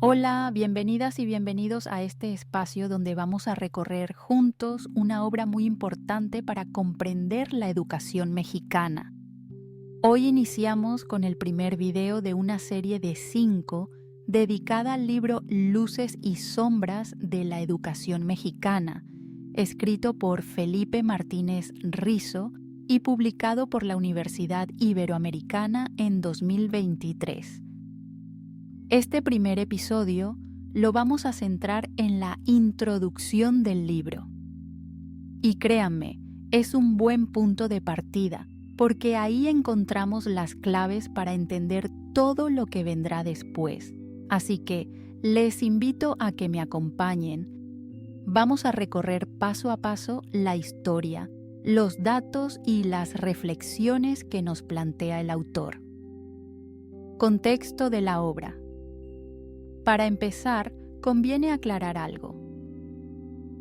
Hola, bienvenidas y bienvenidos a este espacio donde vamos a recorrer juntos una obra muy importante para comprender la educación mexicana. Hoy iniciamos con el primer video de una serie de 5 dedicada al libro Luces y Sombras de la Educación Mexicana, escrito por Felipe Martínez Rizo y publicado por la Universidad Iberoamericana en 2023. Este primer episodio lo vamos a centrar en la introducción del libro. Y créanme, es un buen punto de partida, porque ahí encontramos las claves para entender todo lo que vendrá después. Así que les invito a que me acompañen. Vamos a recorrer paso a paso la historia, los datos y las reflexiones que nos plantea el autor. Contexto de la obra. Para empezar, conviene aclarar algo.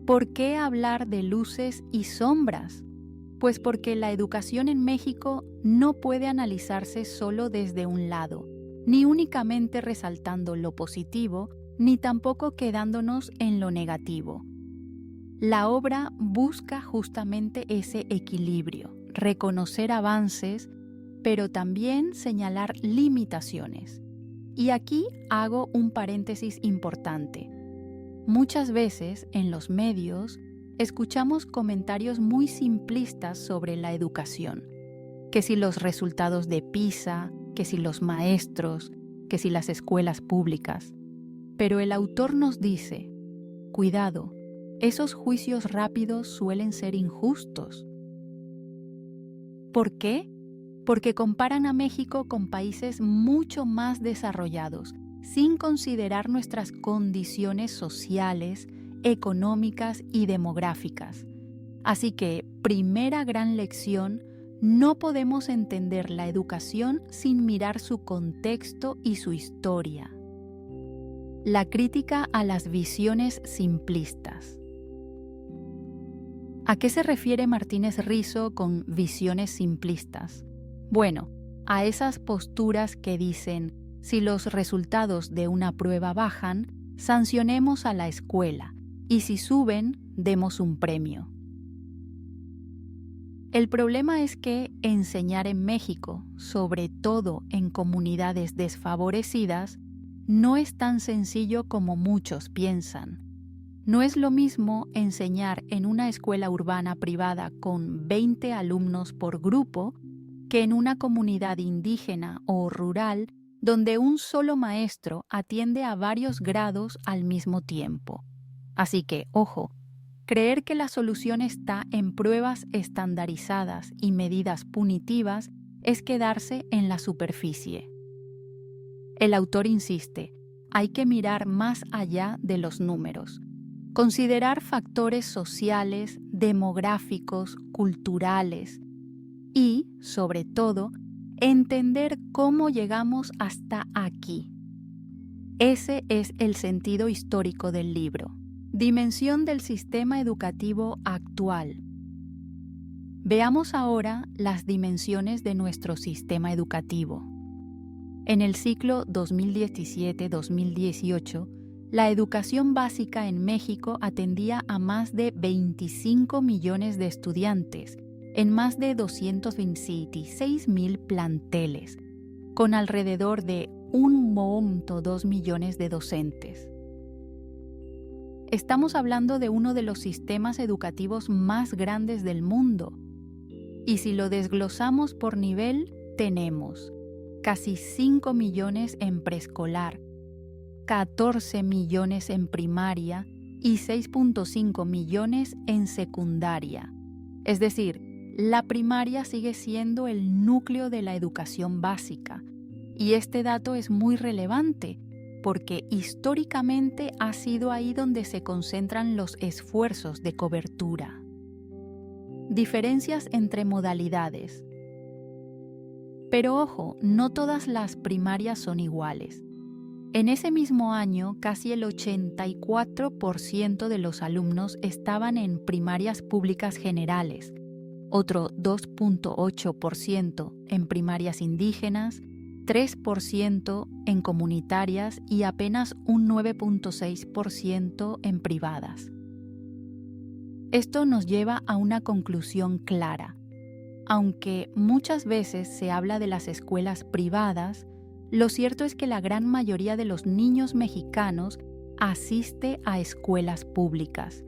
¿Por qué hablar de luces y sombras? Pues porque la educación en México no puede analizarse solo desde un lado, ni únicamente resaltando lo positivo, ni tampoco quedándonos en lo negativo. La obra busca justamente ese equilibrio, reconocer avances, pero también señalar limitaciones. Y aquí hago un paréntesis importante. Muchas veces en los medios escuchamos comentarios muy simplistas sobre la educación, que si los resultados de PISA, que si los maestros, que si las escuelas públicas. Pero el autor nos dice, cuidado, esos juicios rápidos suelen ser injustos. ¿Por qué? Porque comparan a México con países mucho más desarrollados, sin considerar nuestras condiciones sociales, económicas y demográficas. Así que, primera gran lección, no podemos entender la educación sin mirar su contexto y su historia. La crítica a las visiones simplistas. ¿A qué se refiere Martínez Rizo con visiones simplistas? Bueno, a esas posturas que dicen, si los resultados de una prueba bajan, sancionemos a la escuela, y si suben, demos un premio. El problema es que enseñar en México, sobre todo en comunidades desfavorecidas, no es tan sencillo como muchos piensan. No es lo mismo enseñar en una escuela urbana privada con 20 alumnos por grupo que en una comunidad indígena o rural donde un solo maestro atiende a varios grados al mismo tiempo. Así que, ojo, creer que la solución está en pruebas estandarizadas y medidas punitivas es quedarse en la superficie. El autor insiste, hay que mirar más allá de los números, considerar factores sociales, demográficos, culturales, y, sobre todo, entender cómo llegamos hasta aquí. Ese es el sentido histórico del libro. Dimensión del sistema educativo actual. Veamos ahora las dimensiones de nuestro sistema educativo. En el ciclo 2017-2018, la educación básica en México atendía a más de 25 millones de estudiantes, en más de 226,000 planteles, con alrededor de 1,2 millones de docentes. Estamos hablando de uno de los sistemas educativos más grandes del mundo. Y si lo desglosamos por nivel, tenemos casi 5 millones en preescolar, 14 millones en primaria y 6,5 millones en secundaria. Es decir, la primaria sigue siendo el núcleo de la educación básica, y este dato es muy relevante porque históricamente ha sido ahí donde se concentran los esfuerzos de cobertura. Diferencias entre modalidades. Pero ojo, no todas las primarias son iguales. En ese mismo año, casi el 84% de los alumnos estaban en primarias públicas generales, otro 2,8% en primarias indígenas, 3% en comunitarias y apenas un 9.6% en privadas. Esto nos lleva a una conclusión clara. Aunque muchas veces se habla de las escuelas privadas, lo cierto es que la gran mayoría de los niños mexicanos asiste a escuelas públicas.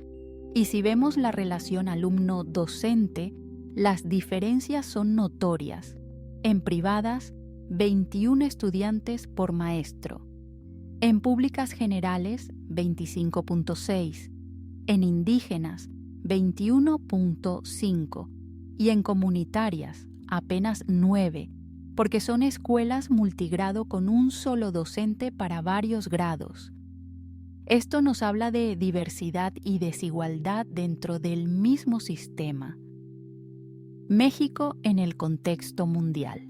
Y si vemos la relación alumno-docente, las diferencias son notorias. En privadas, 21 estudiantes por maestro. En públicas generales, 25.6. En indígenas, 21.5. Y en comunitarias, apenas 9, porque son escuelas multigrado con un solo docente para varios grados. Esto nos habla de diversidad y desigualdad dentro del mismo sistema. México en el contexto mundial.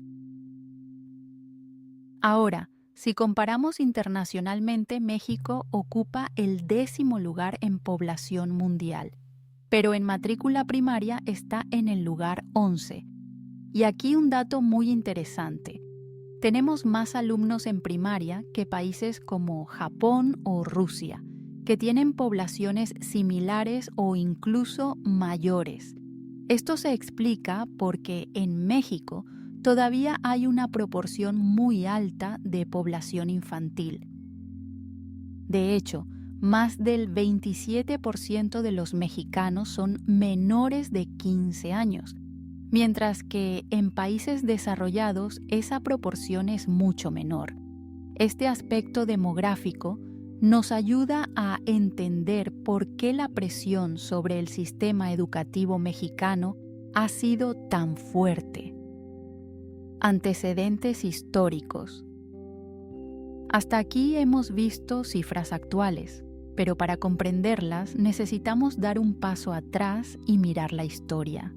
Ahora, si comparamos internacionalmente, México ocupa el 10º lugar en población mundial, pero en matrícula primaria está en el lugar 11. Y aquí un dato muy interesante. Tenemos más alumnos en primaria que países como Japón o Rusia, que tienen poblaciones similares o incluso mayores. Esto se explica porque en México todavía hay una proporción muy alta de población infantil. De hecho, más del 27% de los mexicanos son menores de 15 años, mientras que en países desarrollados esa proporción es mucho menor. Este aspecto demográfico nos ayuda a entender por qué la presión sobre el sistema educativo mexicano ha sido tan fuerte. Antecedentes históricos. Hasta aquí hemos visto cifras actuales, pero para comprenderlas necesitamos dar un paso atrás y mirar la historia.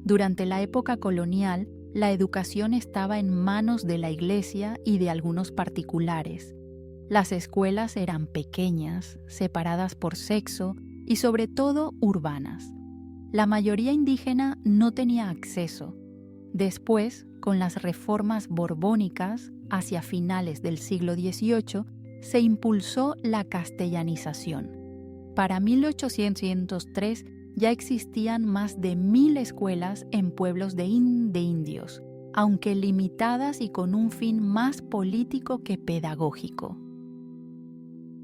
Durante la época colonial, la educación estaba en manos de la Iglesia y de algunos particulares. Las escuelas eran pequeñas, separadas por sexo y sobre todo urbanas. La mayoría indígena no tenía acceso. Después, con las reformas borbónicas, hacia finales del siglo XVIII, se impulsó la castellanización. Para 1803 ya existían más de 1000 escuelas en pueblos de indios, aunque limitadas y con un fin más político que pedagógico.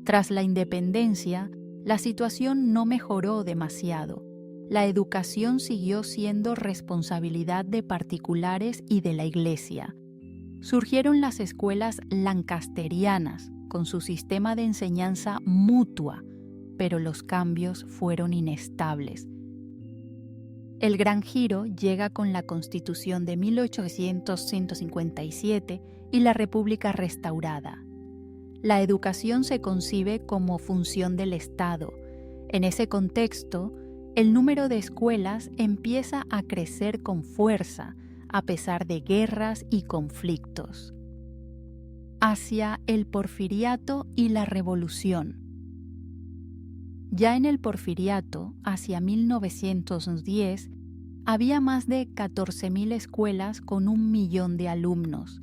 Tras la independencia, la situación no mejoró demasiado. La educación siguió siendo responsabilidad de particulares y de la Iglesia. Surgieron las escuelas lancasterianas, con su sistema de enseñanza mutua, pero los cambios fueron inestables. El gran giro llega con la Constitución de 1857 y la República restaurada. La educación se concibe como función del Estado. En ese contexto, el número de escuelas empieza a crecer con fuerza, a pesar de guerras y conflictos. Hacia el Porfiriato y la Revolución. Ya en el Porfiriato, hacia 1910, había más de 14.000 escuelas con 1 millón de alumnos.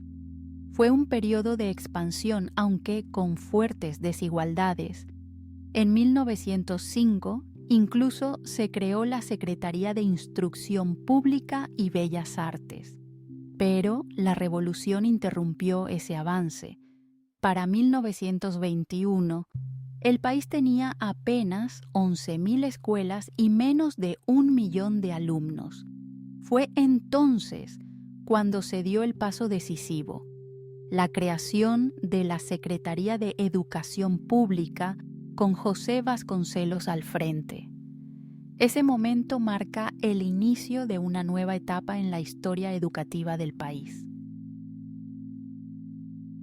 Fue un periodo de expansión, aunque con fuertes desigualdades. En 1905, incluso se creó la Secretaría de Instrucción Pública y Bellas Artes. Pero la Revolución interrumpió ese avance. Para 1921, el país tenía apenas 11.000 escuelas y menos de 1 millón de alumnos. Fue entonces cuando se dio el paso decisivo, la creación de la Secretaría de Educación Pública con José Vasconcelos al frente. Ese momento marca el inicio de una nueva etapa en la historia educativa del país.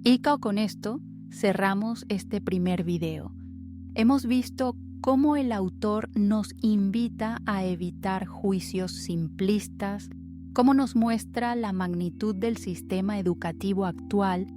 Y con esto cerramos este primer video. Hemos visto cómo el autor nos invita a evitar juicios simplistas, cómo nos muestra la magnitud del sistema educativo actual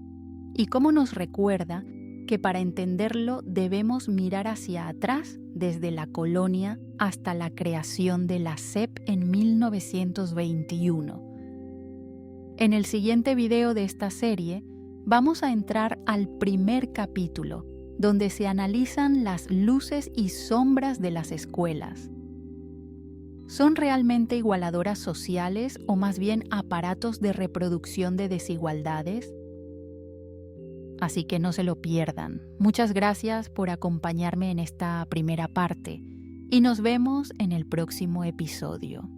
y cómo nos recuerda que para entenderlo debemos mirar hacia atrás desde la colonia hasta la creación de la SEP en 1921. En el siguiente video de esta serie vamos a entrar al primer capítulo, donde se analizan las luces y sombras de las escuelas. ¿Son realmente igualadoras sociales o más bien aparatos de reproducción de desigualdades? Así que no se lo pierdan. Muchas gracias por acompañarme en esta primera parte y nos vemos en el próximo episodio.